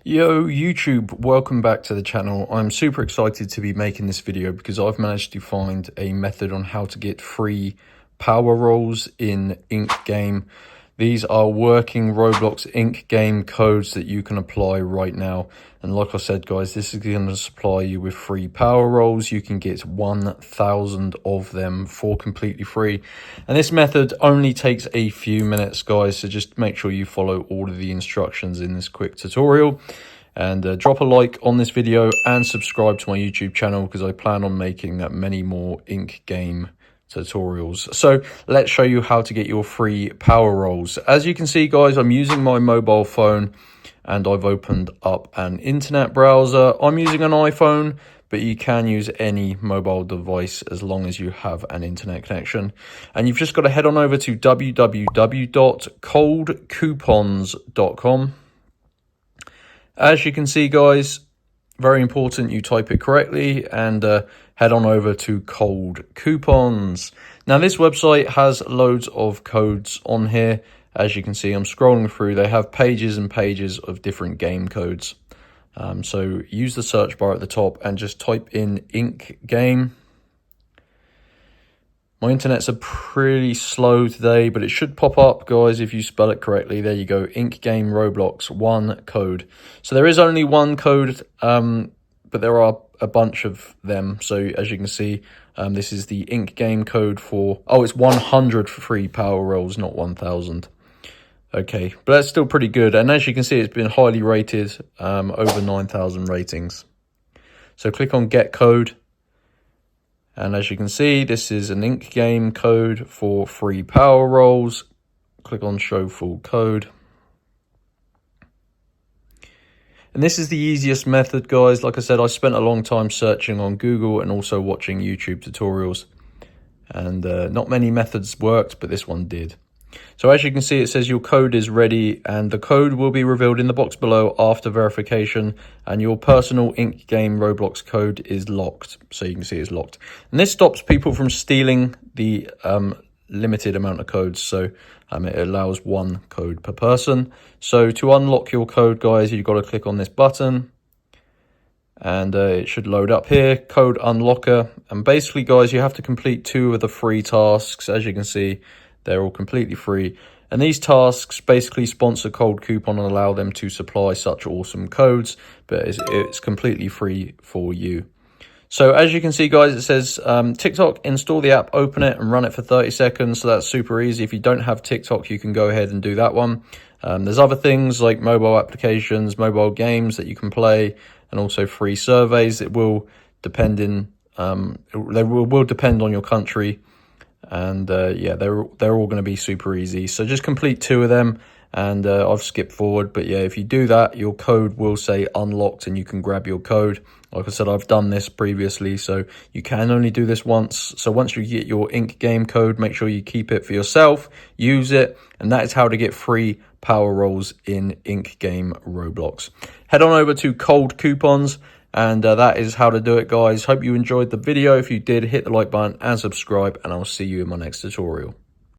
Yo YouTube, welcome back to the channel. I'm super excited to be making this video because I've managed to find a method on how to get free power rolls in Ink Game. These are working Roblox Ink Game codes that you can apply right now. And like I said guys, this is going to supply you with free power rolls. You can get 1,000 of them for completely free. And this method only takes a few minutes guys, so just make sure you follow all of the instructions in this quick tutorial. And drop a like on this video and subscribe to my YouTube channel because I plan on making many more Ink Game tutorials. So let's show you how to get your free power rolls. As you can see guys, I'm using my mobile phone and I've opened up an internet browser. I'm using an iPhone, but you can use any mobile device as long as you have an internet connection. And you've just got to head on over to www.coldcoupons.com. As you can see guys, very important you type it correctly and head on over to Cold Coupons. Now this website has loads of codes on here. As you can see, I'm scrolling through. They have pages and pages of different game codes. So use the search bar at the top and just type in Ink Game. My internet's pretty slow today, but it should pop up, guys, if you spell it correctly. There you go, Ink Game Roblox, one code. So there is only one code, but there are a bunch of them. So as you can see, this is the Ink Game code for, oh, it's 100 free power rolls, not 1,000. Okay, but that's still pretty good. And as you can see, it's been highly rated, over 9,000 ratings. So click on Get Code. And as you can see, this is an Ink Game code for free power rolls. Click on Show Full Code. And this is the easiest method, guys. Like I said, I spent a long time searching on Google and also watching YouTube tutorials. And not many methods worked, but this one did. So as you can see, it says your code is ready and the code will be revealed in the box below after verification, and your personal Ink Game Roblox code is locked. So you can see it's locked. And this stops people from stealing the limited amount of codes. So it allows one code per person. So to unlock your code, guys, you've got to click on this button. And it should load up here, Code Unlocker. And basically, guys, you have to complete 2 of the free tasks. As you can see, they're all completely free. And these tasks basically sponsor Cold Coupon and allow them to supply such awesome codes, but it's completely free for you. So as you can see, guys, it says TikTok, install the app, open it and run it for 30 seconds. So that's super easy. If you don't have TikTok, you can go ahead and do that one. There's other things like mobile applications, mobile games that you can play, and also free surveys. It will depend they will depend on your country. And yeah, they're all going to be super easy. So just complete 2 of them, and I've skipped forward. But yeah, if you do that, your code will say unlocked and you can grab your code. Like I said, I've done this previously, so you can only do this once. So once you get your Ink Game code, make sure you keep it for yourself, use it, and that is how to get free power rolls in Ink Game Roblox. Head on over to Cold Coupons. And that is how to do it, guys. Hope you enjoyed the video. If you did, hit the like button and subscribe, and I'll see you in my next tutorial.